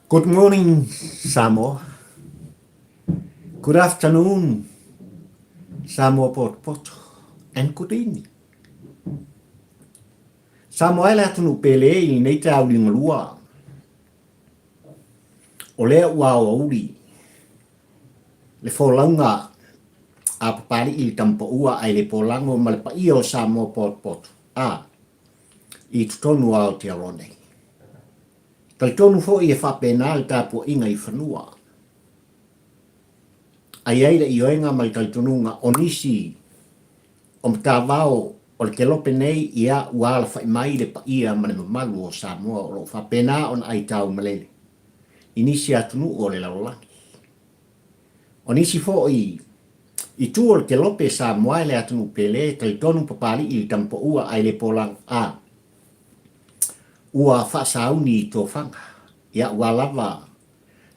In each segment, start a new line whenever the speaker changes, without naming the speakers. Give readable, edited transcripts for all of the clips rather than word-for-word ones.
Good morning, Samoa. Good afternoon, Samoa Port Poto. And good evening. Samoa le atunu pele I nei te aulinga lua. O lea ua o auri. Le fōlaunga a papari I tampa ua ai le pōlango ma le paia o Samoa Port Poto. I tutonu ao te aronei. Tai tonu fo I e whapena le tāpua inga I whanua. Ai eira I oenga mai tai tonunga onisi o mtawao o le kelope nei ia ua la whai mai le paia ma le mamalu o Samoa o lo whapena on ai tau malele. Inisi atunu o le laulangi. Onisi fo I tu o le kelope Samoa le atunu pele tai tonu papali I tampo ua ai le polang a. Ua whaasauni I tō whanga. Ia ua lava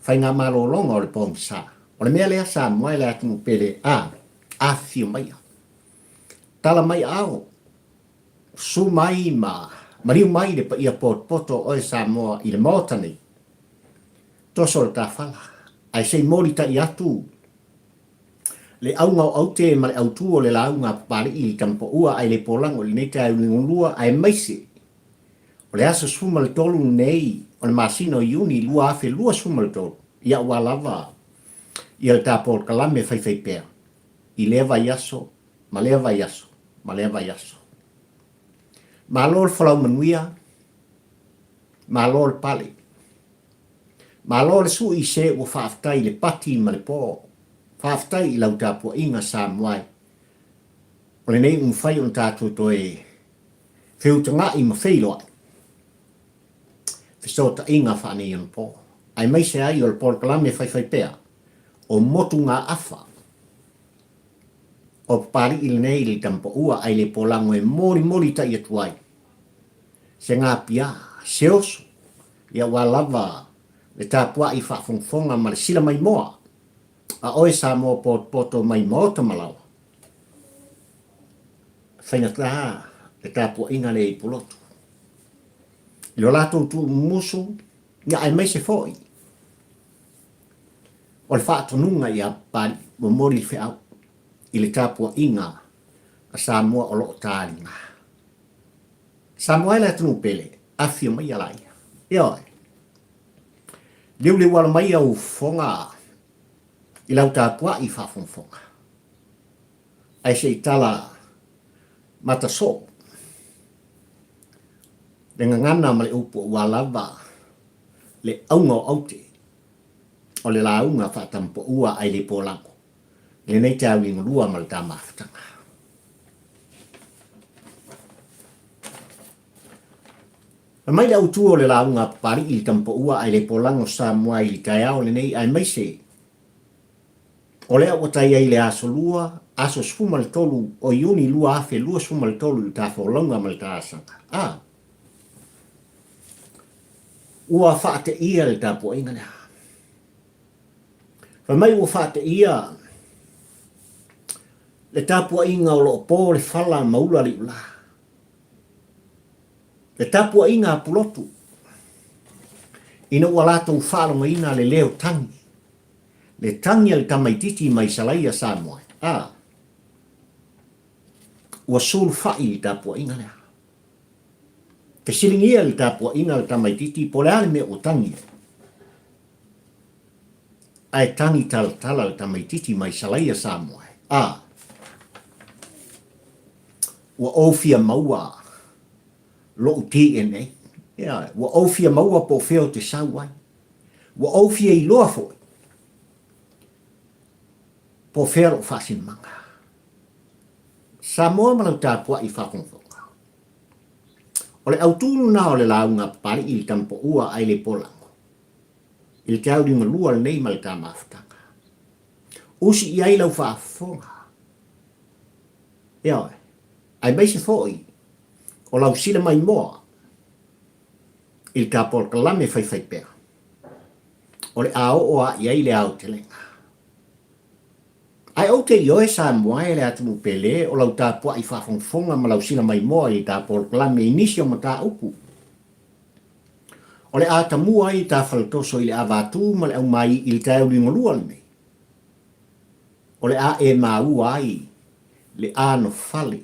whai ngā malolonga o le pōmsa. O le mea lea Samoa le atunu pele a whio mai. Tala mai ao. Su mai mariu mai le pa ia poto o e Samoa I le maotani. Toso le tawhala. Ai sei mori ta I atu. Le aunga o aute ma le autu o le launga pari I tampo ua ai le polango le nete ai lua ai maise. O le asa suma le tolu nei o le masino iuni lua afe lua suma le tolu. Ia ua lava. Ia le tapo o kalame fai pea. I leva yaso, ma leva yaso. Ma leva yaso. Ma lor falau manuia, ma lor pale. Ma lor su I se o whaaftai le pati ma le pō. Whaaftai I lau tāpua inga Samoa. O le nei umwhai on tātou to e whiutanga I ma whailoa. Whisota inga whanei on pō. Ai mai se ai o le pōr kalame whai pea. O motu ngā awha. O pari I nei le tampo ua ai le polango e mori ta I atuai. Se ngā pia, se oso, ia wa lava le tāpua I whaafonga ma le sila mai moa. A oe Samoa poto mai maota malawa. Whainga le tāpua inga le I pulotu. I o lato tu musu, ia ai mai se foi. O le whaatonunga ia pari mo mori whiau. I le tāpua inga a Samoa o loo tāringa. Samoa le atunu pele, a whio mai alaia. Ioi. Liu le wala mai au fonga I lau tāpua I whaafonga. Ai se I tala mataso. Le ngangana ma le upo ua lava le aunga o aute. O le launga whaatampo ua ai le pōlango. Le nei te awinga lua ma le tā mawhatanga. Mai le autu o le launga pari I tampo ua ai le pōlango Samoa I tai ao le nei ai maise. O lea o tai ai le aso lua, aso sfuma le tolu o iuni lua afe lua sfuma le tolu I tā whaolonga ma le tā asanga. Ua Faateia le tā po inga nea. Mai ua Faateia le tāpua inga o lo pō le whala maula li ula. Le tāpua inga pulotu. Ina ua lātou whalonga ina le leo tangi. Le tangi le tamaititi mai Salaia Samoa. Ua sulu whai le tāpua inga lea. Ke silingia le tāpua inga le tamaititi po le ale me o tangi. Ai tangi tala le tamaititi mai Salaia Samoa. Ua ofia maua lo DNA. Ua ofia maua po feo te sauai. Ua ofia I loa foi. Po feo o fasin manga. Samoa malau tāpua I whakongonga. O le autunu na o le launga pari I tampo ua ai le polango. I le tauringa lua le nei ma le tā mawhatanga. Usi I ai lau whaafonga. Ai mai se foi, o lau sila mai moa, I ka por kalame fai pea. O le ao o a iai le au te lenga. Ai o te ioe Samoa le atunu pele o lau tāpua I whaafonga ma lau sila mai moa I ka por kalame inisio ma tā upu. O le a tamua i ta faltoso i le avatu ma le au mai i le tau lingolua le nei. O le a e maua ai le a no fale.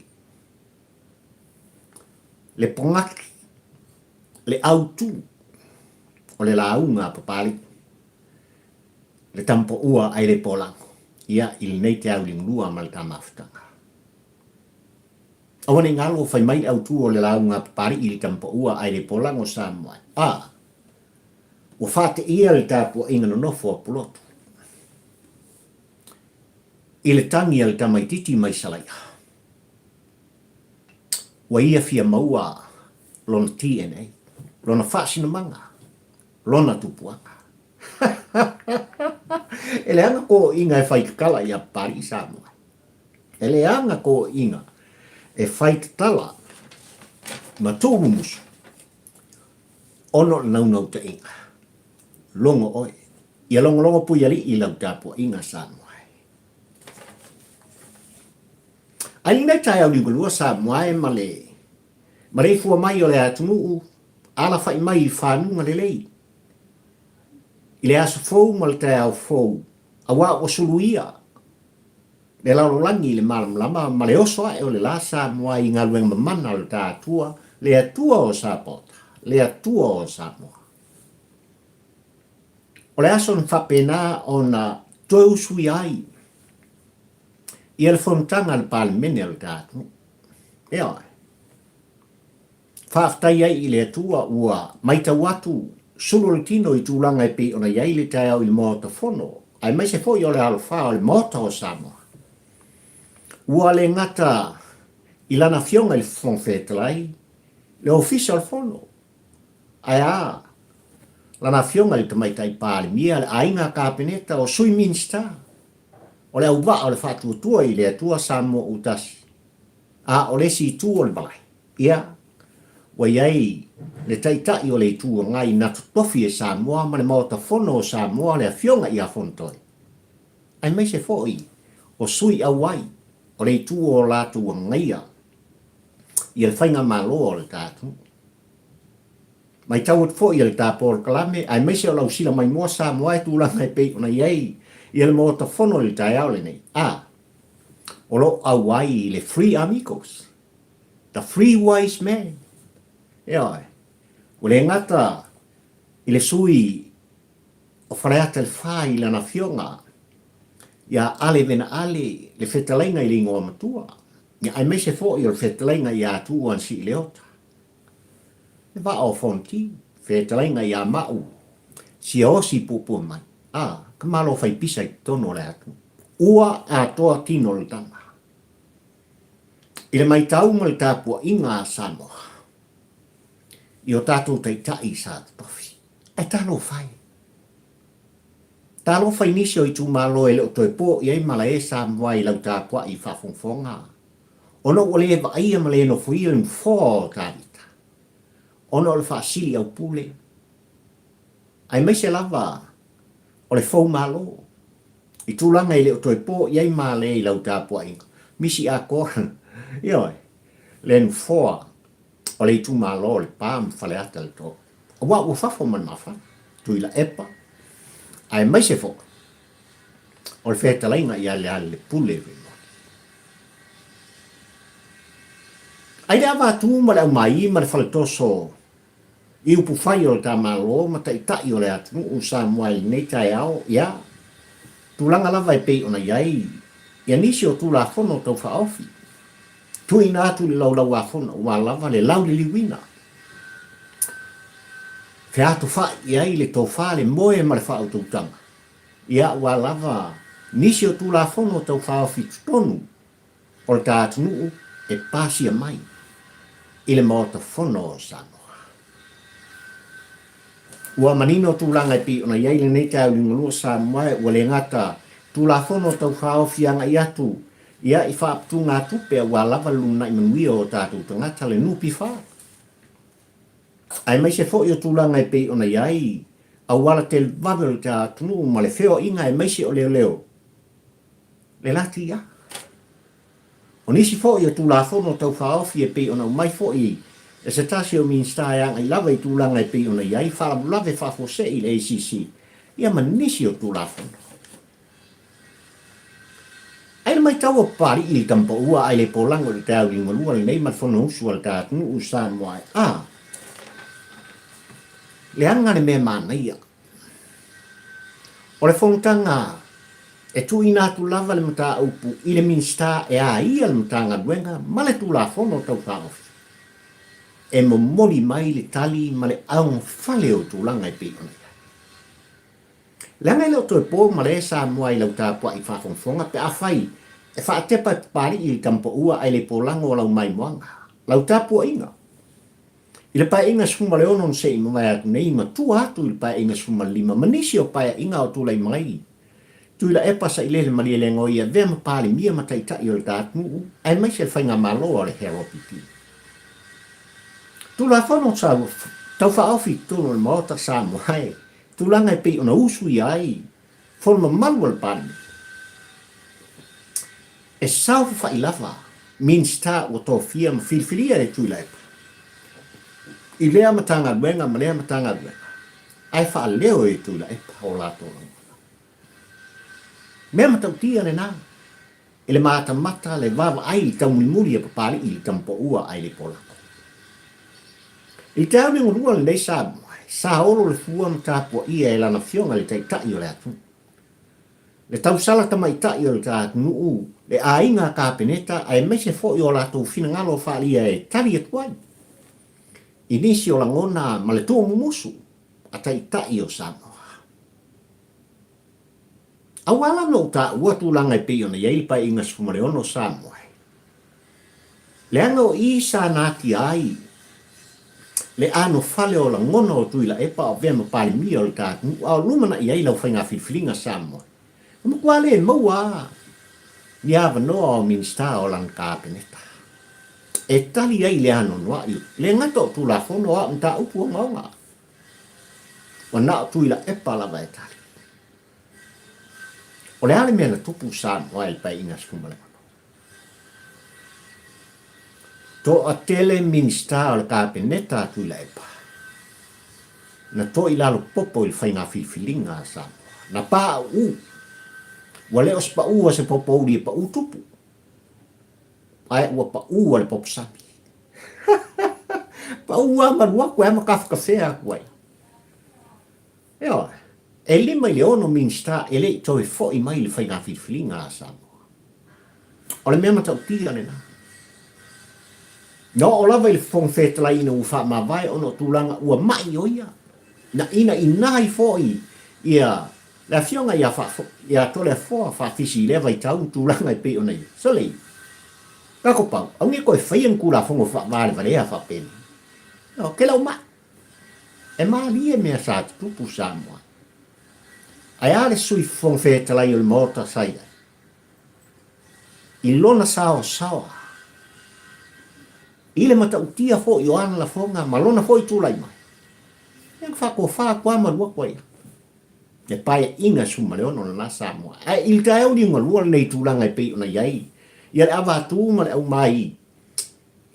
Le pongaki. Le autu. O le launga papali. Le tampo ua ai le polango. Ia i le nei tau lingolua ma le tamafutanga. Awane ngalo fai mai autu o le launga papali i le tampo ua ai le polango sa moai. Ua Faateia le tāpua inga no Faateia Pulotu. I le tangi le tamaititi mai Salaia. Ua ia fia maua lona TNA, lona whaasinamanga, lona tupuanga. Ele anga ko inga e whaikakala ia pari Samoa. Ele anga ko inga e whaikatala ma tōru musu. Ono naunau ta inga. Longo oe. Ia longo puyari i lau tāpua inga Samoa. Ai nei tai au lingolua Samoa e ma le fua mai o le atunuu ala fai mai i whanunga le lei. I le aso fou ma le tai au fou a wā o suluia. Le laulangi le malamlama ma le oso ae o le la Samoa i ngā luenga mamana o le tātua le atua o Sapota, le atua o Samoa. O le aso na whapena o na tousui ai. Ia le whontanga le palemene o le tātua. E oi. Faateia i le atua ua maita watu sulu le tino i tūlanga e pe ona iai le tai au i le mota fono. Ai mai se foi o le alofa o le mota o Samoa. Ua le ngata i lana fionga i le fonfetalai le ofisa o le fono. Ai lana fionga le tamaitai palemia le ainga kapeneta o sui minsta. O le au wa o le whatuatua i le atua Samoa utasi. O le si tu o le balai. Ia. Wa iai le taitai o le tua ngai na tofi e Samoa ma le mota fono o Samoa le fionga i a fontoi. Ai mai se foi o sui awai o le tua o la tua ngaia. I le whainga malo o le tātu. Mai tau foi le tāpor kalame ai mai se o lau sila mai mua Samoa e tūlanga e pei ona iai i le mota fono le tai au le nei. O lo awai i le free amigos. The free wise man. Oi, o le ngata i le sui o whareata le whai i lana fionga ia ale vena ale le whetalainga i lingoa matua. Ia ai mai se fo i o le whetalainga i atuan si i leota. Le va o fonti, whetalainga i a mau si osi pupu mai. Ka malo whai pisa i tono le atu. Ua a toa tino le tanga. I le mai taunga le tāpua inga Samoa. I o tātou taitai sa tofi. E talo whai. Talo whai nisi o i tū malo e leo toi pō i ei mala e Samoa i lau tāpua i whawhongwhonga. Ono o le eva ia male no fui o mwho tāwita. Ono o le whaasili au pule. Ai mai se lava o le fau malo. I tūlanga i leo toi pō i ei mala e lau tāpua inga. Misi a koran. Ioi. Le nwhoa. O le tu malo le pam fale ata le to. Wa u fa fo man mafa. Tu ila epa. Ai mai se fo. O le feta lainga ia le pule. Ai le ava tu ma le mai ma le fale toso. I upu fai o le ta malo ma ta itai o le atu u Samoa i nei tai au ia. Tu langa lava e pei ona iai. Ia nisi o tu la fono tau fa ofi. Tui nā tu le lau a whona, ua lava le lau le liwina. Ke atu wha i ai le tō wha le moe ma le wha au tautanga. Ia ua lava nisi o tū la whona o tau wha o fitu tonu. O le tātu nuu e pāsia mai. I le mota whona o Samoa. Ua manino tū langa i pi ona iai le nei tau lingolua Samoa ua le ngata tū la whona o tau wha o fianga i atu. Ia i whaaptu ngā tupe wa lava luna i manuia o tātou tangata le nupi wha. Ai mai se fo i o tūlanga i pei ona iai, a wala te wawel tā tunu ma le wheo inga e mai se o leo leo. Le lati ia. O nisi fo i o tūla whono tau whaofi e pei ona umai fo i E se tasi o minsta yang ai lava I tūlanga I pi ona iai, whalave whafose I le ACC. Ia manisi o tūlafono. Ai mai tau o pari I tampa ua ai le polango le tau I ngalua le nei matfono usu al tātunu usa moai. Le anga le mea mana ia. O le whongtanga e tu ina tu lava le mata upu I le minsta e a ia le mata ngaduenga ma le tūlafono tau whaofi. E mo mori mai le tali ma le aung whale o tūlanga I pi ona ia. Le anga ilo to e pō ma le sa mua I lau tāpua I whawhongwhonga pe a whai e whaatepa pari I tampa ua ai le polango o lau mai moanga. Lau tāpua inga. I le pae inga suma le onon se I mwai atu nei ma tu atu I le pae inga suma lima. Manisi o pae inga o tūlai mai. Tu ila e pasa I le mali le ngoia vea ma pāle mia ma taita I o le tātunu. Ai mai se whainga malo o le hero piti. Tu la whano tau whaofi tūno le maota sa mwai. Tu langa I pi ona usu I ai. Whorma malu al pāle. E sau whailawa. Minsta o tō fia ma filfilia e tu ila epa. I lea matanga luenga, ma lea matanga luenga. Ai wha leo e tu la epa o la tōna. Mea matautia ne nā. I le mata mata le wawa ai I tau muri e papari I le tampo ua ai le pola. I te au nengo rua le nei sa mwai. Sa olo le fua mtapua ia e lana fionga le taitai o le atu. Le tau sala tamaititi o le tātunu le ainga ka peneta ai mese fo I o la tau fina ngalo whaalia e tari e tuai. Inisi o langona ma le tō mumusu a taitai o Samoa. Awala no ta ua tūlanga I pei ona iei pai inga sfumare ono Samoa. Le anga o isa nati ai. Le ano fale o langona o tuila epa o vema pali mia o le tātunu au lumana iei lau whainga whiwhilinga Samoa. Mukua le maua. Ni ava noa o minsta o lang ka peneta. E tali ai le ano noa I. Le ngato tu la fono a mta upu o maunga. O na tu ila epa lava e tali. O le ale mea na tupu Samoa I pai inga skumale. To a tele minsta o le ka peneta tu ila epa. Na to ila lo popo il whainga whiwhilinga Samoa. Na pa Wale os pa ua se popo uri pa utupu. Ai ua pa ua le popo sapi. Pa ua marua koe ama kafkafea koe. Eo, e lima I le ono minsta e le toi fo I mai le whainga whiwhilinga a Samoa. O le mea matau tia ne na. No o lava I le whongwhetala ina uwha ma vai ono tūlanga ua mai o ia. Na ina inai fo ia la fionga ia tole fo fa fisi le vai tau tūlanga I pe ona ia. So lei. Kako pau, au nge koe whaian kura fongo fa vale valea fa peni. No, ke lau ma. E maa lie mea sa tupu Samoa. Ai ale sui whongwhetala I o le mota saia. I lona sao sawa. I le mata utia fo I o ana la fonga, ma lona fo I tūlai mai. Yang whako whakua marua koe. E pae inga suma le ono na Samoa. Ai il tae au ni ngalua nei tūlanga I pei ona iai. Ia le awa atu ma le au mai.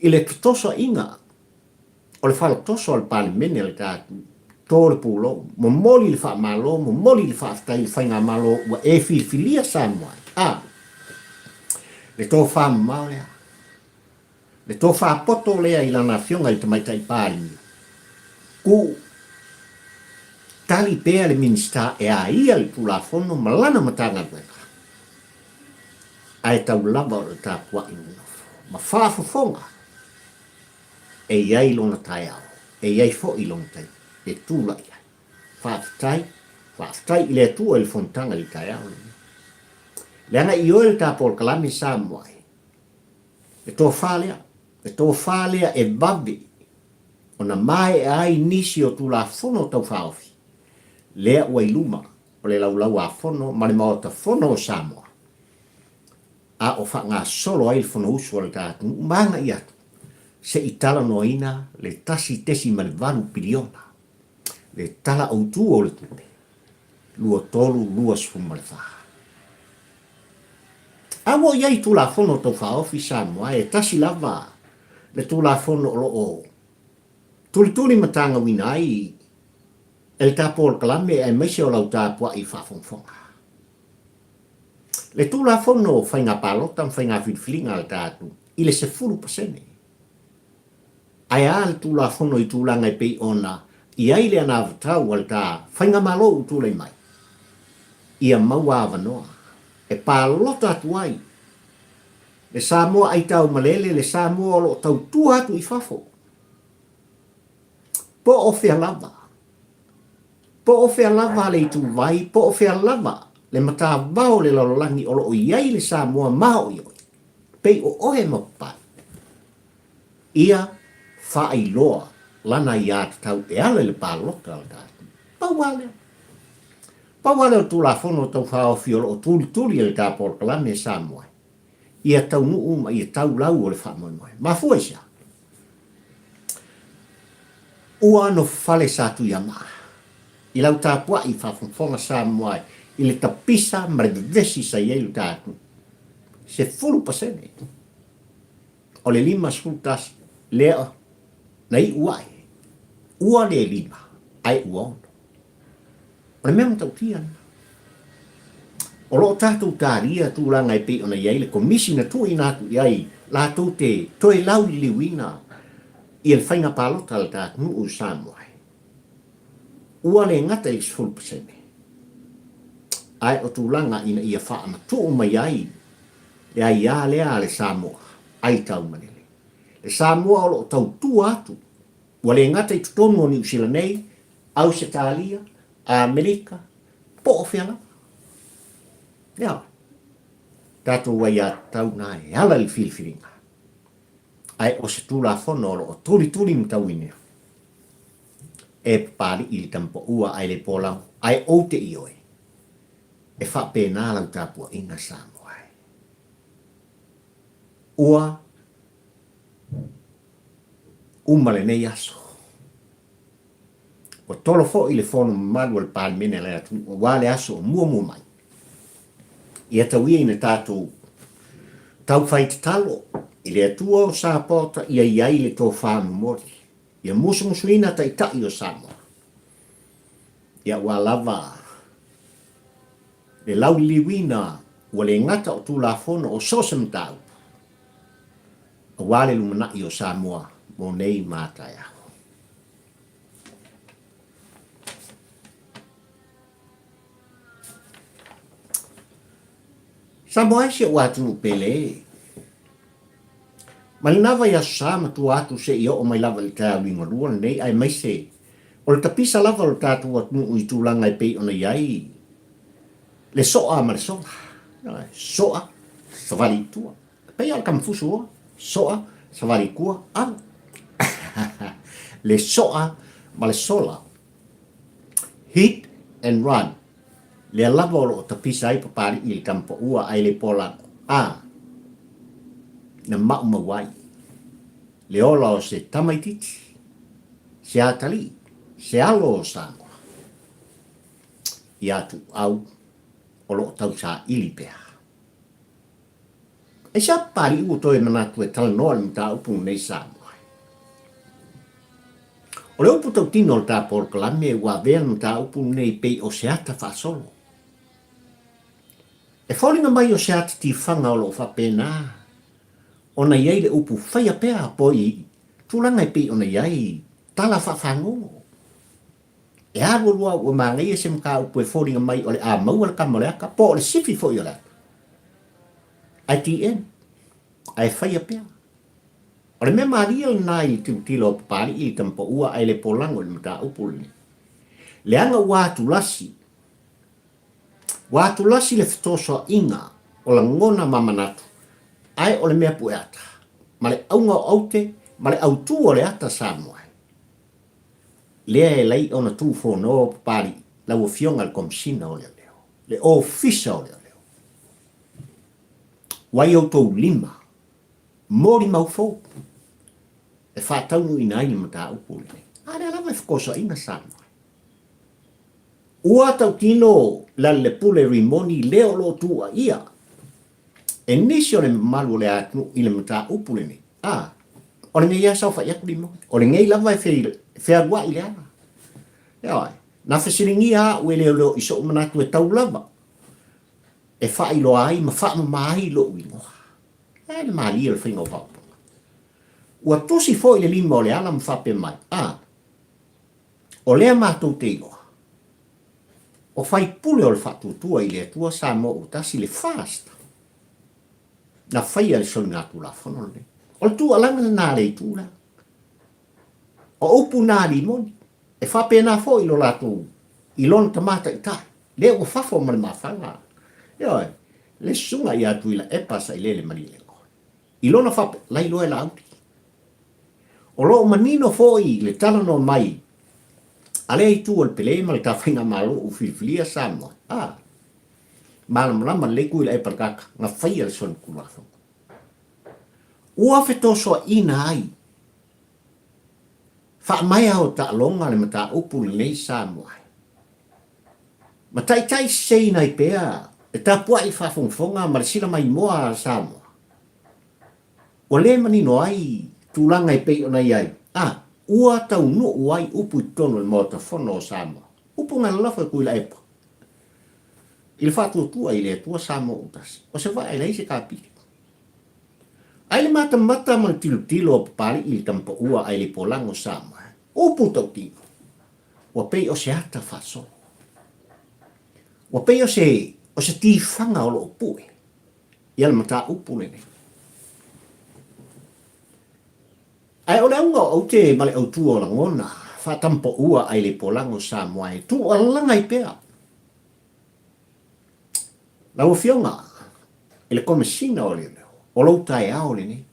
I le toso inga. O le whala toso al pale mene le tātu. Tō le pūlo. Mo moli le wha malo, mo moli le wha aftai le whainga malo. Wa e whiwhilia Samoa. Le tō wha mau lea. Le tō wha poto lea I lana fionga I tamaita I pāli. Ku tali pea le minsta e a ia le tulafono malana matanga duenga. Ai tau lava o le tāpua I unafo. Ma whaafofonga. E iai lona tai au. E iai fo I lona tai. E tūla iai. Whaafitai I le atua I le fontanga li tai au. Le anga I oe le tāpol kalami Samoa. E tō whalea. E tō whalea e babi. O na mai e ai nisi o tulafono tau whaofi. Lea ua I luma o le laulau a fono ma le maota fono o Samoa. A o wha ngā solo ai le fono usu o le tātu maanga I atu. Se I tala noina le tasi tesi ma le varu piliona. Le tala autu o le tupe. Lua tolu, lua sfuma le wha. A wo iai tula fono tau whaofi Samoa e tasi lava le tula fono o lo o. Tuli matanga winai. El tapol kalame e maise o lau tapua I whawhongwhonga. Le tula fono whainga palota whainga whiwhilinga al tātu. I le se 10%. Ai al tula fono I tūlanga I pei ona. I aile ana avatau al tā whainga malo u tūlei mai. Ia maua avanoa. E palota atu ai. Le Samoa ai tau malele, le Samoa lo tau tua atu I whafo. Po o whea lava. Po o whea lava le itu vai, po o whea lava. Le mata vau le lalolangi o lo o iai le Samoa mao i oi. Pei o ohe mapai. Ia whaai loa lana I atu tau e ale le palota al tātu. Pauale. Pauale o tula fono tau whao fiolo o tuli le tāpol kalame e Samoa. Ia tau nuu ma ia tau lau o le whamoimoe. Ma fuesa. Ua no fale satu yama. I lau tāpua I whawhongwhonga Samoa. I le tapisa ma le vesi sa ieilu tātu. Se 10%. O le 5 sultas lea nei uai. Ua le 5. Ai uono. O le mea tau tiana. O lo tātou tāria tūranga I pe ona iai le komisina tu I nātu iai la tau te toi lau I liwina I le whainga palota al tātu nuu Samoa. Ua le ngata I 10%. Ai o tūranga ina ia whaama tu mai ai le ai a lea le Samoa. Ai tau manele. Le Samoa o lo tau tu atu. Ua le ngata I tutono New Zealand nei, Australia, Amerika, po o whianga. Ia, tātou wai a tau nā e ala I whiwhiringa. Ai o se tūla whono o tuli mtauine. E pāri I tampo ua ai le pōlau, ai o te I oe. E whape nā lau tāpua inga Samoa. Ua, umale nei aso. O tolo fo I le whono malu al pāri mene le atu, o wale aso o mua mai. Ia tauia ina tātou tau whai te talo, I le atua o sāpota ia iai le tō whāmu mori. Ia musuina tai o Samoa. Ia ua lava le lau liwina ua le ngata o tūla fono o sosam tau. A wale lumanai o Samoa mo nei mātai aho. Samoa se watu pele. Malinawa ya sama tu atu se I o mai lava le tā winga luana nei ai mai se. O le tapisa lava le tātu atu ui tūlanga I pei ona iai. Le soa ma le soa. Soa, savali tua. Pei al kamfusu o. Soa, savali kua. Au. Le soa ma le sola. Hit and run. Le lava o tapisa ai papari I le kampo ua ai le pola. Na mau mawai. Le ola o se tamaititi. Se atali. Se alo o Samoa. Ia tu au. O lo tau sa ili pea. E sa pari u toi manatu e talanoa ni ta upu nei Samoa. O le upu tau tino o ta por kalame ua vea ni ta upu nei pei o se ata whaasolo. E whalinga mai o se ata ti whanga o lo whapena. Ona iai le upu whaia pea po I tūlanga I pei ona iai tala whawhango. E aro lua ua mangai e se mka upu e whalinga mai o le a maua le kamoleaka po o le sifi fo I o le. Ai ti en. Ai whaia pea. O le mea maria le nai tilo o papari I tampo ua ai le polango le mta upu le. Le anga watu lasi. Watu lasi le fitoso inga o la ngona mamanatu. Ai o le mea pue ata. Ma le aunga o aute, ma le autu o le ata Samoa. Lea e lai ona tu whono papari la ua fionga le komsina o le leo. Le ofisa o le leo. Wai o tau 5. Mori mau fō. E whātaunu I nai ni mata upu le. Are lava e whkosa inga Samoa. Ua tau tino la le pule rimoni leo lo tua ia. E nisi o le malu le atu I le mata upu le ni. O le ngei asau whai aku limo. O le ngei lava e whai Fea gua i lea. Ia, na fesiringia ue leo iso manatu e tau lava. E wha ilo ai, ma wha ma mai lo uingoa. E le maali le whainga o papa. Ua tosi fo i le lima o le ala ma whape mai. O lea mātou te iloa. O whai pule o le whatutua i le atua sa mo o tasi le fast. Na whai ale soni ngā tū la whanau le. O le tū alanga nā le i tū la. O upu nā li moni. E whape nā fo i lo lātou. I lona tamata i tai. Le o whafo ma le mawhanga. Ioi, le sunga i atu i la epasa i le mani le ngoi. I lona whape, lai loe la auti. O lo manino fo i le talano mai. Ale i tu al pele ma le ta whainga malo u filfilia samwa. Malama le kui la epakaka nga whai al son kulafo. Ua feto so ina ai. Wha mai au ta longa le mata upu le nei samwa. Ma tai sei nai pea. E ta pua i whafongfonga ma le sila mai moa samwa. O le manino ai tūlanga i pei o nei ai. Ua tau no uai upu i tono le mota whono o Samoa. Upu ngā lafa kui la epa. I le whātua tua i le tua Samoa utasi. O se wai lai se kāpiri. Ai le mata ma le tilo o papari i le tampa ua ai le polango Samoa. Upu tau tino. Ua pei o se ata whaso. Ua pei o se tifanga o lo opue. Ia le mata upu le nei. Ai o le unga o te male au tua o la ngona, whatampo ua ai le polango Samoa e tu o langa i pea. La o fionga, e le komesina o le leo, o lau tae ao le ne,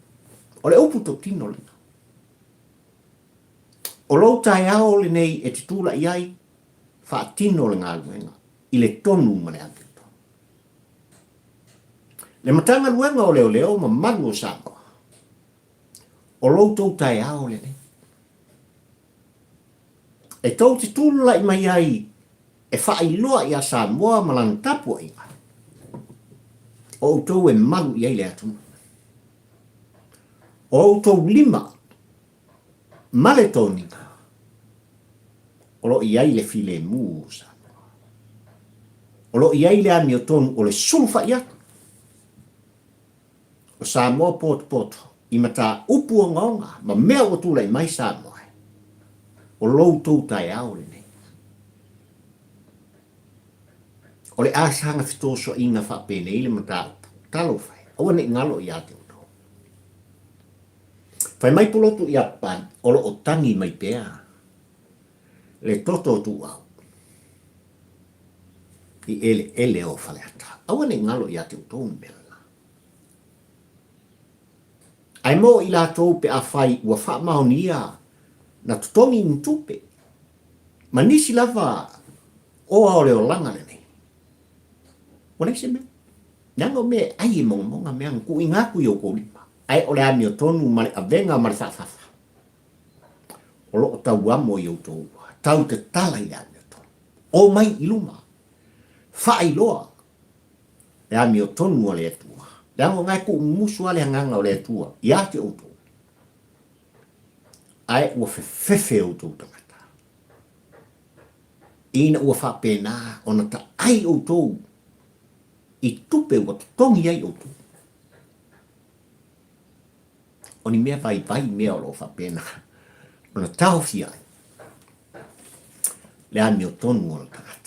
o le upu to tino le. O lau tae ao le nei e te tula i ai, whaatino le ngā luenga, i le tonu ma le anteto. Le matanga luenga o leo ma manu o Samoa. O loutou tai ao le ne. E tau te tūlula i mai ai, e whailoa i a Samoa malantapua i mai. O outou e malu i ai le atu. O outou lima, male tōninga. O lo i ai le file mū o Samoa. O lo i ai le ani o tonu o le sulfa i atu. O Samoa poto. I mata upu o ngaonga, ma mea o tūlai mai Samoa. O loutou tai ao le nei. O le asanga fitoso inga whapene i le mata upu. Talo whai. Awa ne ngalo i ate o tō. Whai mai pulotu i apan, o lo o tangi mai pea. Le toto tu au. I ele o whaleata. Awa ne ngalo i ate o tō mbela. Ai mo i la tau pe a whai ua wha maonia na tutongi ni tupe. Ma nisi lava o ao leo langa le nei. Wane se me? Nanga me ai monga mea ku ingaku i o kolipa. Ai ole ami o tonu male avenga male whafafa. O lo o tau amo i o tau. Tau te tala i ami o tonu. O mai iluma. Whai loa. E ami o tonu o le etua. Dango ngai ku musu ale hanganga o le tua. Ia te utu. Ai ua fefe utu tangata. Ina ua whapena ona ta ai utu. I tupe ua tongi ai utu. Oni mea vai mea o lo whapena. Ona tau fi ai. Le ami o tonu o le tangata.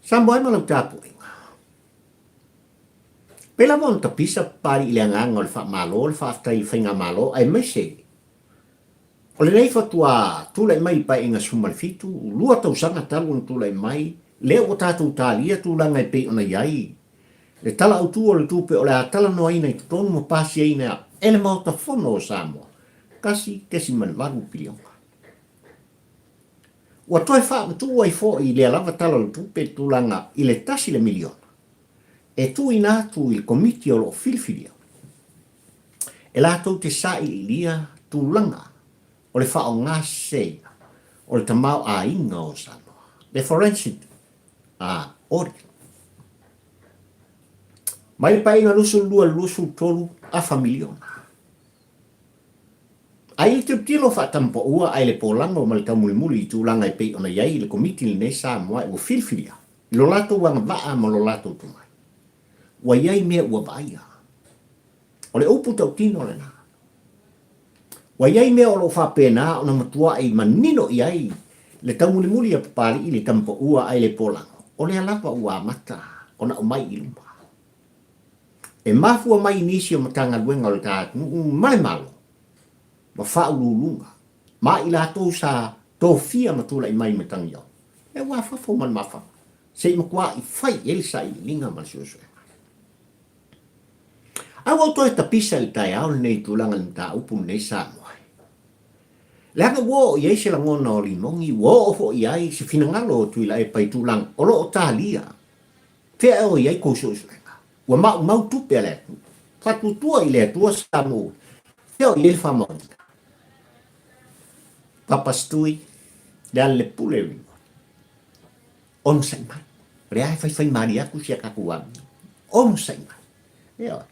Samboai malau tapu inga. Pela mon tapisa pari ile ngang o le fa malo, le fa tai whainga malo, ai mese. O le nei fatua tūlai mai pa inga sumal fitu, lua tau sanga talu na tūlai mai, leo o tātou tālia tūlanga i pei ona iai. Le tala au tū o le tūpe o le atala noa ina i tutonu mo pasi ina ele mauta fono o Samoa. Kasi kesi manvaru pilionga. Ua toi wha tu ai fo i le alava tala le tupe tūlanga i le tasi le miliona. E tu ina tu i komiti o lo filfilia. E la tau te sa i lia tūlanga o le wha o ngā seina o le tamau a inga o Samoa. Le forensic audit. Mai pa inga lusu lua lusu tolu a familiona. Ai te tilo fa tampo ua ai le polango mal ka muli tu langa i pe ona yai le komiti le nesa moa o filfilia. Lo lato wang vaa ma lo lato tu mai. Wa yai mea ua vaia. O le upu tau tino le na. Wa yai mea o lo fa pena ona matua ai manino yai. Le tau muli a papali i le tampo ua ai le polango. O le alapa ua mata. Ona o mai ilumba. E mafua mai nisi o matanga luenga o le tātu. Mai malo. Ma whaululunga. Ma i lato sa tofia matula i mai matangi au. E wafafo man mafa. Se makua i fai elsa i linga man siosue. Awa to e tapisa i tai au nei tulanga ni ta upu nei sa moai. Leanga wo i eise la ngona o limongi, wo ofo i ai si finangalo o tuila e pai tulang olo o talia. Fea o i ai kouso usuenga. Wa mau tupe ale. Fatutua i le tua sa mo. Fea o i elfa monga. Papastui, le ale pule ringo. On sai mai. Rea fai mari aku si akakuami. On sai mai. Ea.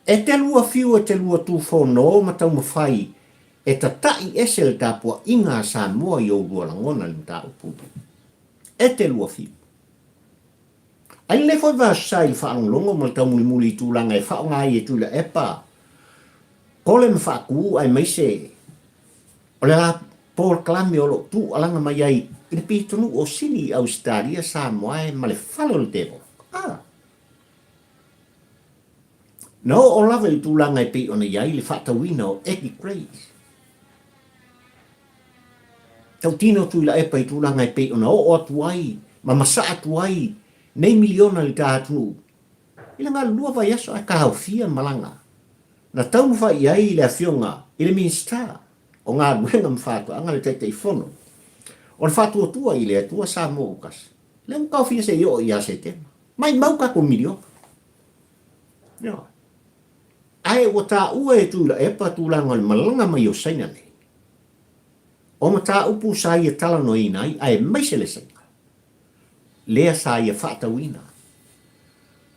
E te lua fiu e te lua tu whono matau mawhai e ta tai esel tāpua inga sa mua i o lua langona ni tā uputu. E te lua fiu. Ai le foi va sai whaanglongo ma tau muli tūlanga e whaonga i e tūla epa. Kole me whaaku ai maise. O le la Paul Klami o lo tu alanga mai ai i le pitonu o sini Australia sa mua e ma le whalo le tevo. No o lava i tūlanga i pe ona iai le whaatawina o Eddie Grace. Tau tino tūla epa i tūlanga i pe ona o atuai, ma masa atuai, nei miliona li tātunu. Ila ngā lua vai aso a ka haufia malanga. Na tau mwha i ai le awhionga, i le minsta, o ngā ruenga mwhātua, anga le tete i whono. O le whātua tua i le atua sa mō ukas. Le mkau fia se yo i a se tema. Mai mauka ko milio. No. Ai o tā ua e tūla epa tūlanga le malanga mai o saina nei. O ma tā upu sa ia tala no i nai, ai maise le saina. Lea sa ia whaatawina.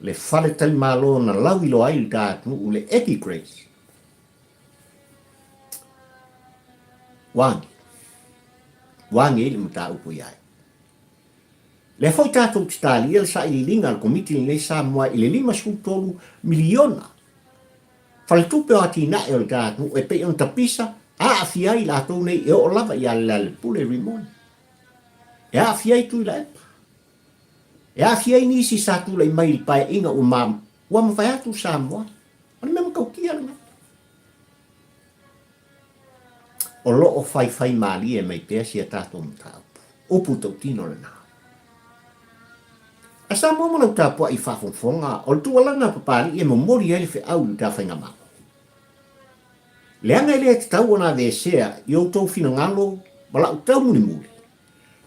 Le whale tali malo na lauilo ai li tātunu u le Eddie Grace. Wangi. Wangi ili ma tā upu iai. Le foi tātou titali ele sa ili linga al komiti ni le sa mua ili 5 miliona. Fale tupe o ati na e o le tātunu e pe on tapisa a afiai la tau nei e o lava i ala le pule rimoni. E a afiai tu i la epa. E a afiai nisi sa tu lai mai pae inga o mam. Ua mawhai atu sa mua. Ani mema kaukia le mai. O lo o fai mali e mai pea si a tātou mtau. Upu tau tino le nā. A sa mua mana utapua i whafonfonga o le tualanga papari e momori ele fe au ta whainga mao. Leanga ele te tau ona vesea i o tau fina ngalo wala u tau muni muli.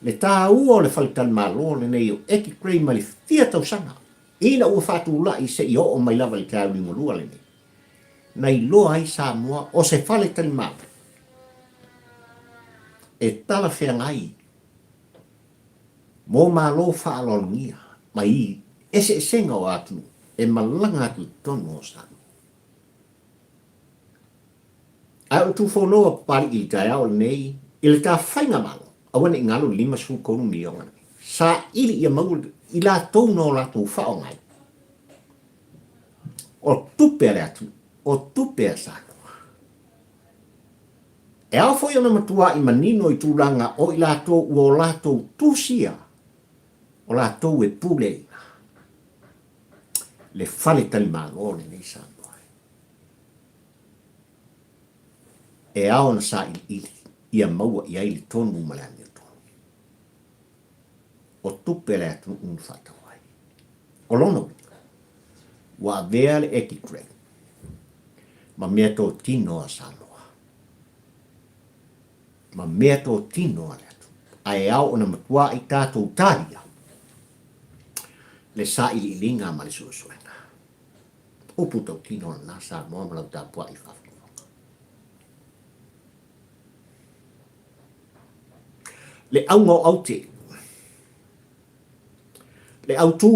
Le tā ua o le whalitan malo le nei o eki krei ma le fia tau sanga. Ina ua whatu la i se i o mai lava le tāu ni molua le nei. Nei loa ai sa mua o se whalitan malo. E tala whea ngai. Mō malo whaalongia. Mai ese senga o atu e malanga atu tono o sanu. Ai o tu whonoa pari i tai au nei, i le tā whainga malo, awana i ngalo 5 konu mionga. Sa ili ia mau i la tau no la tu whao ngai. O tupe ale atu, o tupe a sanu. E au foi ona matua i manino i tūlanga o i la tau o la tau tusia. O la tau e pule le fale tali magone nei sa moai. E ao na sa ili, ia maua i ai li tonu malani o tonu. O tupe le atu whatawai. O lono, wa avea le eki krei, ma mea tō tino a Samoa. Ma mea tō tino a le atu. Ai ao ona matua i tātou tāria. Le sa ili linga ma le suosuenga. Upu tau tino na sa moa ma lau tāpua i whafunga. Le au ngau au te. Le au tū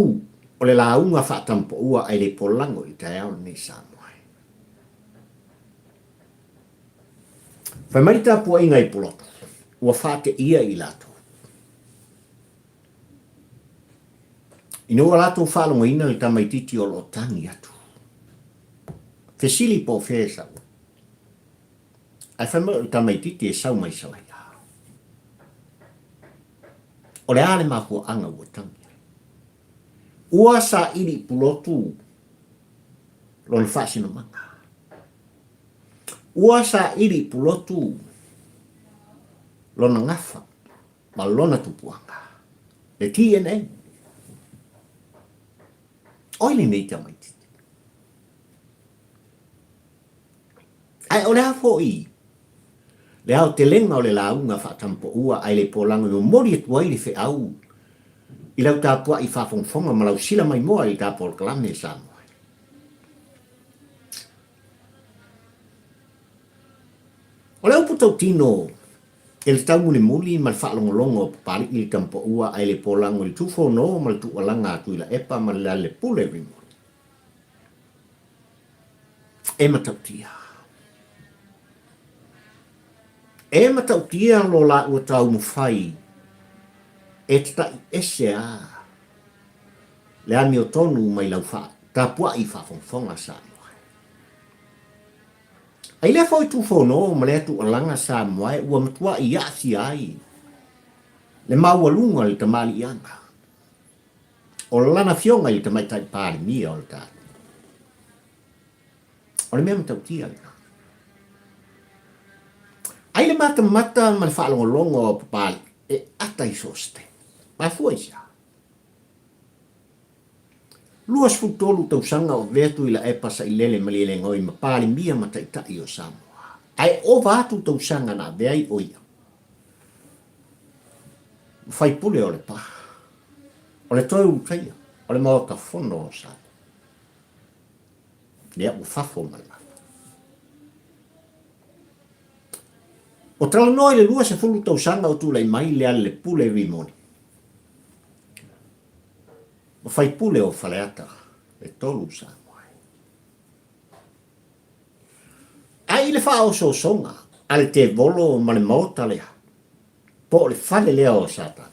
O le launga whaatampo ua ai le polango I te ao nei Samoa. Whai marita pua inga I Pulotu. Ua Faateia I lato. Ina ua lato whaalonga ina I tamaititi o lo tangi atu. Fesili po fesa. Ai whamau I tamaititi e sau mai Salaia. O le ale mahua anga ua tangi. Ua sa iri Pulotu lo ni whaasina manga. Ua sa iri Pulotu lo na ngafa ma lona tupuanga. Le TNA. Oile nei tamaititi. Ai o le hafo I. Le hao te lenga o le launga whaatampo ua ai le polango no mori e tuai le whi au. I lau tāpua I whawhongwhonga ma lau sila mai moa I tāpol kalame e Samoa. O le upu tau tino e le tau muli ma le whaalongolongo pari I le kampo ua ai le polango I tufo no ma le tualanga atu I la epa ma le pule rimo. E matautia. E matautia lo la ua tau mawhai e tatai ese a le ani o tonu mai lau wha tāpua I whawhongwhonga Samoa. Ai le foi tu fono ma le tu alanga Samoa ua matua I asi ai. Le maua lunga le tamali ianga. O lana fionga I tamaitai pāri mia o le tātu. O le mea matautia le. Ai le mata ma le whaalongolongo o papali e ata I soste. Ma fua isa. Luas futolu tausanga o vetu I la epa sa I lele malile ngoi ma pāli mia ma taitai o Samoa. Ai o vatu tausanga na veai o ia. Fai pule o le pa. O le toi utaia. O le maota fono o Samoa. Lea u fafo malama. O tala noi le lua se fulu tausanga o tūlai mai le ale le pule rimoni. O fai pule o faleata le tolu Samoa. Ai le wha o so songa, ale te volo ma le maota lea. Po le fale lea o satan.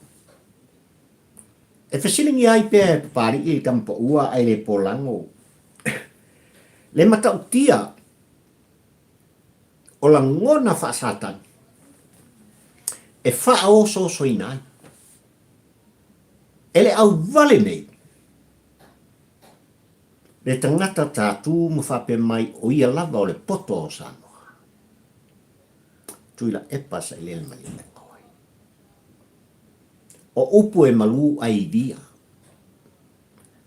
E fasilingi ai pēr pari I tampo ua ai le polango. Le matautia o la ngona wha satan. E wha o so soinai. Ele au vale nei. Le tangata tātū mu whape mai o ia lava o le poto o Samoa. Tuila epa sa ilele mali me koi. O upu e malu ai dia.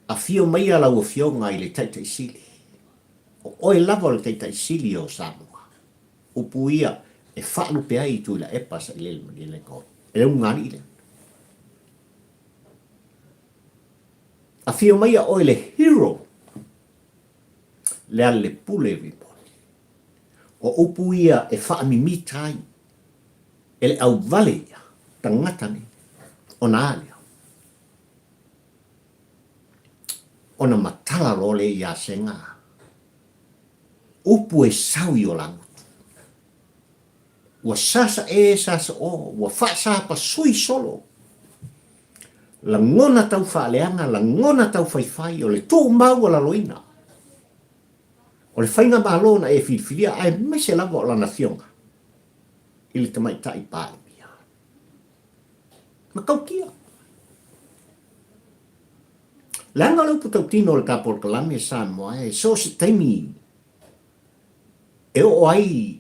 A fio mai ala o fionga I le taitai sili. O oe lava o le taitai sili o Samoa. Upu ia e whaalu pe ai tuila epa sa ilele mali me koi. E ungari ile. A fio mai a oe le hero. Le ale pule riponi. O upu ia e whaamimi tai. Ele au vale ia. Tangatani. O na alea. O na matala role ia senga. Upu e sawi o langutu. Ua sasa e sasa o. Ua whaasapa sui solo. La ngona tau whaaleanga. La ngona tau whaifai. O le tū mau la loina. O le whainga maalona e whiwhiria ai mese lava o lana fionga. I le tamaitai pāi mia. Ma kaukia. Langa lau putau tino le tāpol kalame Samoa e so se taimi. E o ai.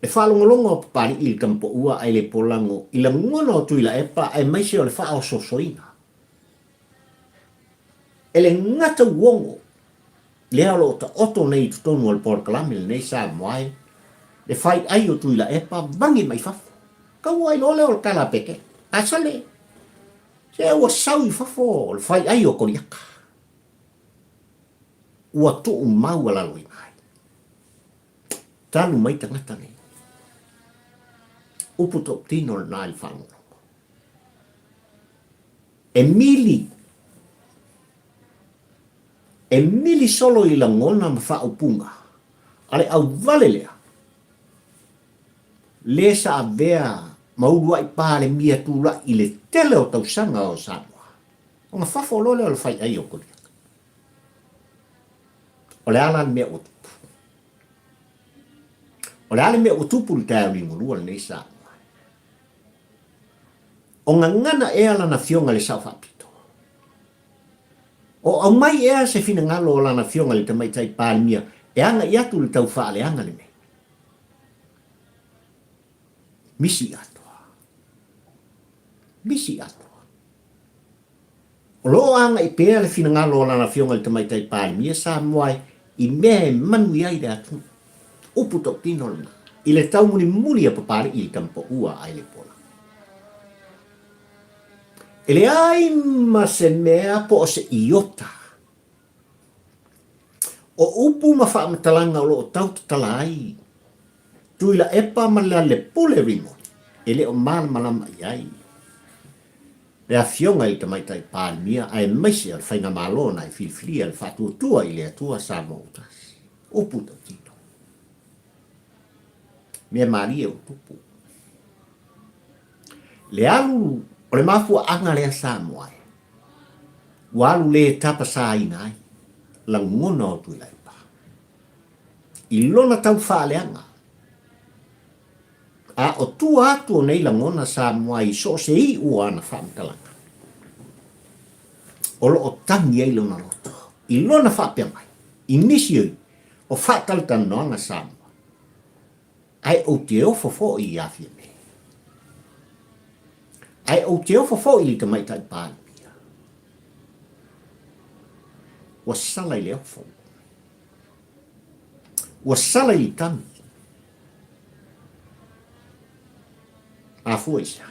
E whalongolongo o papari I le kampo ua ai le polango. I la ngona o tuila epa ai mese o le wha o sosoina. E le ngata uongo. Lea lo ta oto nei tutonu al por kalame le nei Samoa e. Le fai ai o tuila epa bangi mai fafo. Kau ai lole o kala peke. Asale. Se ua sau I fafo. Le fai ai o koriaka. Ua tu mau ala loi mai. Talu mai tangata nei. Upu top tino na il fango. E mili. e mili solo i langona ma whaupunga. Ale au vale lea. Le sa avea maurua i pāle mia tūla i le tele o tausanga o Samoa. O ngā whawholole o le whai ai o kori. O le ala mea o tupu. O le ala mea o tupu le tāu ringo lua le nei Samoa. O ngā ngana e ala na fionga le sau whapito. O au mai ea se fina ngalo o lana fionga le tamaitai pāle mia e anga i atu le tau wha le anga le nei. Misi atoa. Misi atoa. O loo anga i pēa le fina ngalo o lana fionga le tamaitai pāle mia sa moai i mea manu i aire atu. Upu tau tino lana. I le tau muni muli a papare i le tampo ua ai le pola. E le ai ma se mea po o se iota. O upu ma wha matalanga o loo tau tatala ai. Tui la epa ma le pule ringo. E le o mana malama i ai. Le a fionga i tamaitai pāle mia ai maise al whainga malona i filfili al whatua tua i le atua sa mautas. Upu tau tino. Mea maria o tupu. Le alu o le mafua anga lea sa moai. Walu le tapa sa ina ai. Langona o tui la epa. I lona tau wha leanga. A o tu atu o nei langona sa moai so se i ua ana whaamtalanga. O lo o tangi ei lona loto. I lona whaapea mai. I nisi ui o whaataltan noanga sa moa. Ai o te ofo i awhia me. Ai o te ofo i li te maitai pāle pia. Wa sala i le ofo. Wa sala i li tangi. A fuisa.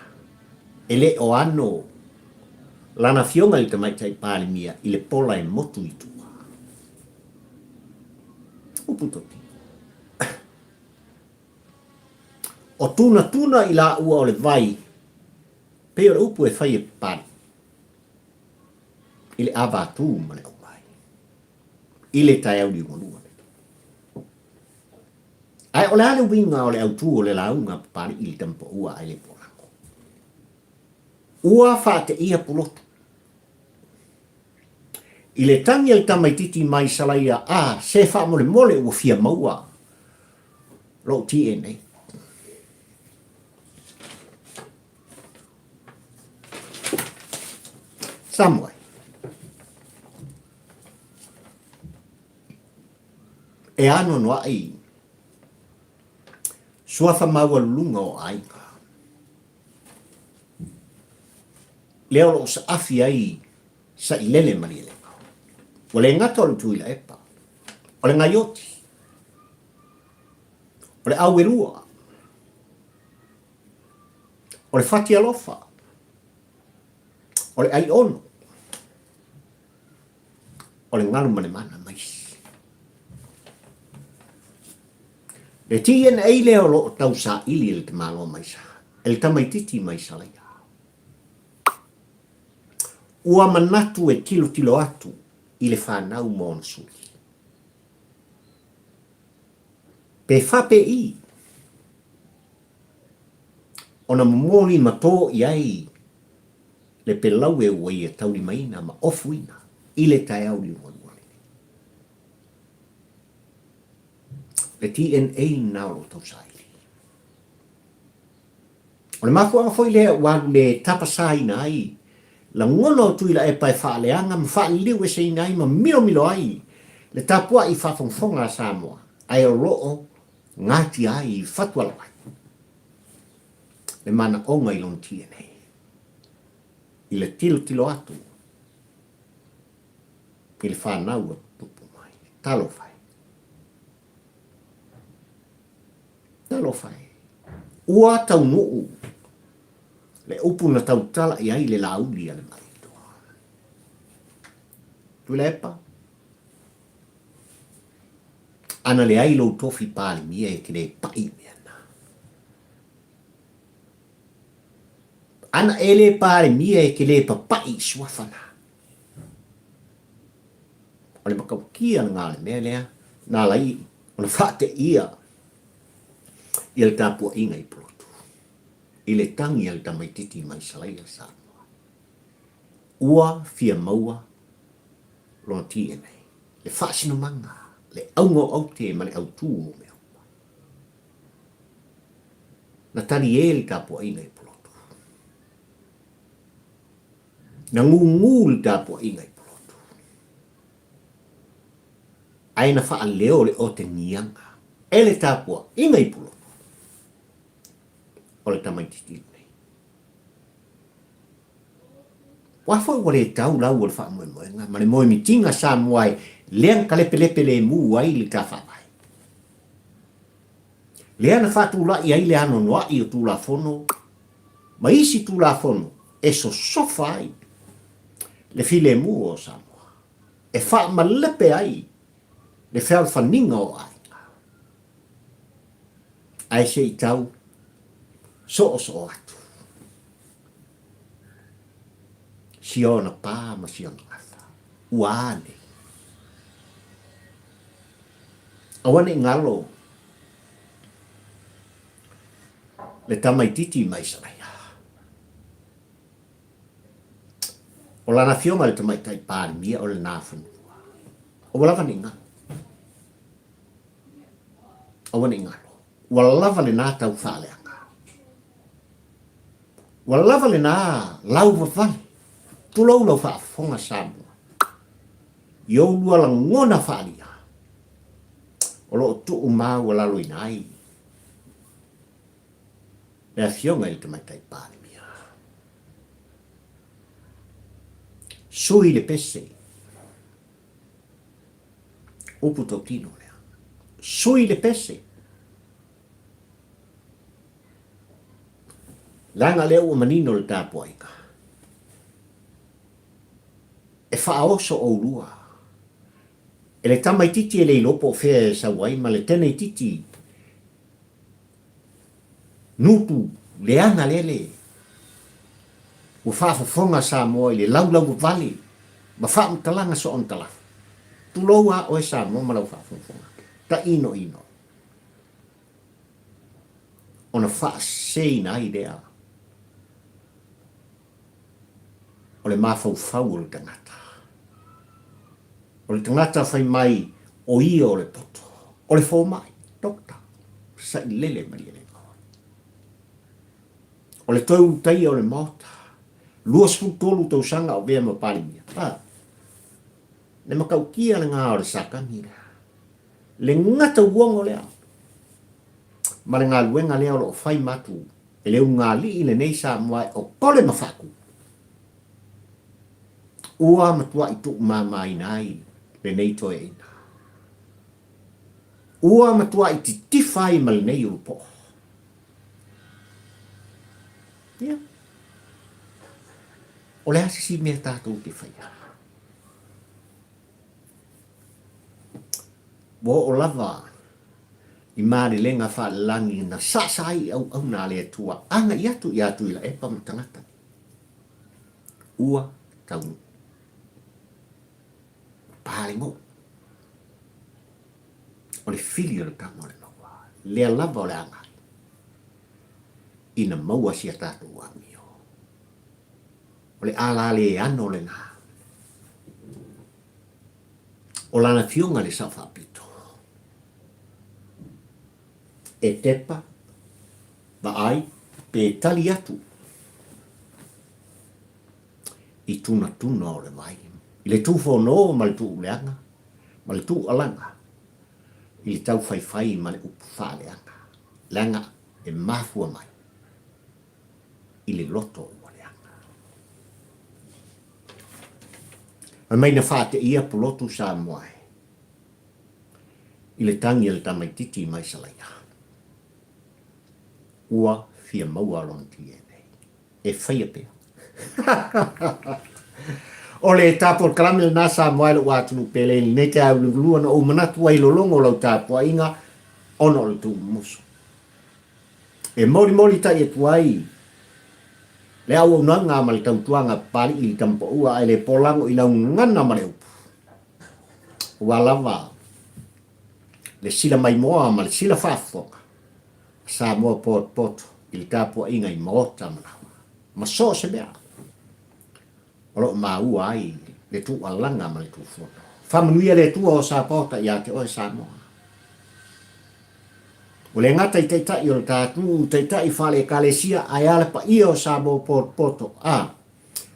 Ele o ano lana fionga i te maitai pāle mia i le pola e motu i tua. Upu toti. O tuna i la ua o le vai. Pe o le upu e whai e pāle. I le avatu ma le o vai. I le tai au li monua. Ai o le ale winga o le autu o le launga pāle i le tampo ua ai le polango. Ua Faateia Pulotu. I le tangi al tamaititi mai Salaia a se wha mole ua fia maua. Lo TNA. Samuai. E ano no ai. Suafa maua lunga o aika. Leo lo sa afi ai sa ilele mariele. O le ngata o le tui la epa. O le ngaioti. O le awerua. O le fati alofa. O le ai ono. O le ngalu mane mana mais. Le TNA leo lo tau sa ili le te malo maisa. El tamaititi mai Salaia. Ua manatu e tilo atu i le whanau monsuri. Pe whape i. Ona momoli mato i ai le pelau e ua i e tauri maina ma ofuina i le tae au li wanuale. Le TNA nao tau saili. O le mafua foi le walu le tapasaina ai la ngono tui la e pai whaaleanga ma whaaliu e sei nai ma milo ai le tapua i whafonfonga Samoa ai o roo ngati ai i whatuala ai. Le mana onga i lon TNA. I le tilo atu. I le whanau a tupu mai. Talo fai. Talo fai. Ua tau nuu. Le upu na tau tala i ai le lauli ale maritoa. Tu lepa? Ana le ai lo tofi pāle mia e kele pai meana. Ana ele pāle mia e kele papai suafana. o le makaukia ngā le mea lea, nā lai, o le Faateia, i le tāpua inga I Pulotu. I le tangi al tamaititi mai Salaia sa. Ua fia maua, lona tie nei. Le whaasino manga, le aungo au te ma le au tū o mea. Na tani e le tāpua inga I Pulotu. Na ngungu le tāpua inga I Pulotu. Ai na wha leo le o te ngianga. E le tāpua inga I Pulotu. O le tamaititi nei. Wafo o le tau lau o le wha moe moenga. Ma le moe mitinga sa moai leang ka lepe lepe le mu ai le tā whawai. Lea na whatula I ai le ano noa I o tula fono. Ma isi tula fono e so sofa ai. Le file mu o Samoa. E wha ma lepe ai. Le whao whaninga o ai. Ai se I tau. So atu. Siona pā ma siona ata. Uane. Awane ngalo. Le tamaititi mai Salaia. O lana fioma le tamaitai pāmia o le nāwhanua. O walawa ni ngalo. Awane ngalo. Walawa le nā tau whaleanga. Walawa le nā lau wawale. Tulau lau whaafonga Samoa. Iou lua la ngona whaalia. O lo tu umā wala loi nai. Lea fionga I tamaitai pāmia. Sui le pese. Upu tau tino lea. Sui le pese. Langa leo o manino le tāpua ika. E whaoso o lua. E le tamaititi e le ilopo whea e sa wai, ma le tene titi. Nutu, le anga lele. Ua whaafafonga sa moa I le laulau vali. Ma whaamtalanga so on talafu. Tuloa o e sa moa ma lau whaafafonga. Ta ino. Ona whaaseina ai lea. O le mafau o le tangata. O le tangata whai mai o ia o le poto. O le fō mai, dokta. Sa I lele maria le ngā. O le tau tai o le mota. Lua sputolu tau sanga o vea ma palimia. Le makau kia le ngā o le sakani lea. Le ngata uongo lea. Ma le ngā luenga lea o lo whai matu. E leu ngā li I le nei sa mwai o kole mawhaku. Ua matua I tuk māmai nai le nei toe ina. Ua matua I titifai ma le nei urupo. Ia. O le asisi mea tātou te whaia. Wo o lava I māre lenga whalangi na sasai au nā le atua. Anga I atu I la epa matangata. Ua taunu. Palingo. O le fili o le tamo le noa. Lea lava o le angai. Ina maua si a tātou angio. O le ala le ano le nā. O lana fionga le sawhapito. E tepa, ba ai, pe tali atu. I tuna o le vai. I le tūwho no ma le tū leanga, ma le tū alanga. I le tau whai ma le upu whaleanga. Leanga e mafua mai. I le loto o leanga. A mai na Faateia Pulotu sa moai. I le tangi le tamaititi mai Salaia. Ua fia maua lona tie nei. E whaia pia. O le tapo kalame na sa moai lo watu pele nei te au lua na o manatu ai lo longo lo tapo inga ono le tu muso. E mori ta e tuai. Le au nanga ma le tau tuanga pali I tampo ua ai le polango I lau ngana ma le upu. Walava le sila mai moa ma le sila whaafoka. Sa moa poto ili tāpua inga i maota manawa. Ma so se mea. Olo maua ai le tu alanga ma le tu fono. Whamanuia le tua o sa pota ia te oe sa moa. O le ngata i teitai o le tātu, teitai whale kalesia ai ale pa ia o sa moa poto.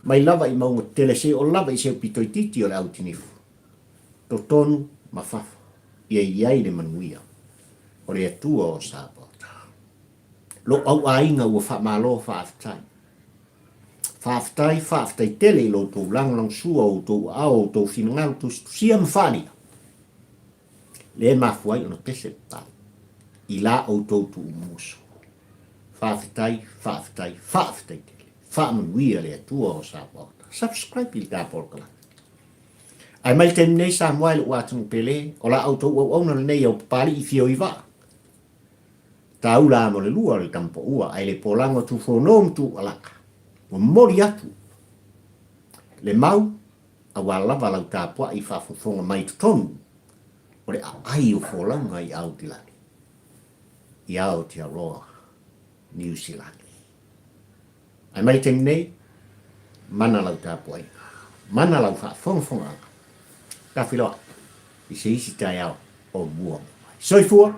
Mai lava i maunga tele se o lava i se pitoi titi o le au tinifu. Totonu ma fafa. Ia iai le manuia. O le atua o sa pota. Lo au ainga ua whamalo whaaftai. Whaaftai tele i lo tō lang sua o tō au o tō whinangau tō siam whania. Le mafuai o no pese pā. I la o tō tō umuso. Whaaftai tele. Whaamanuia le atua o sa pota. Subscribe i tā porkala. Ai mai te nei sa moai le uatungu pele, o la auto au na nei au pali i fio i wa. Ta ula mo le lua le tampo ua, ai le polango tu whonom tu alaka. O mori atu. Le mau, a walawa lau tāpua i whafufonga mai tutonu, o le ai o wholanga i au tilani. I au te aroa, New Zealand. Ai mai te nei, mana lau tāpua i. Mana lau whafonga. Ka whiloa, i se isi tai au o mua. Soifua,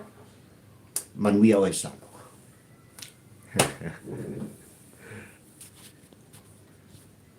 manuia o e sano.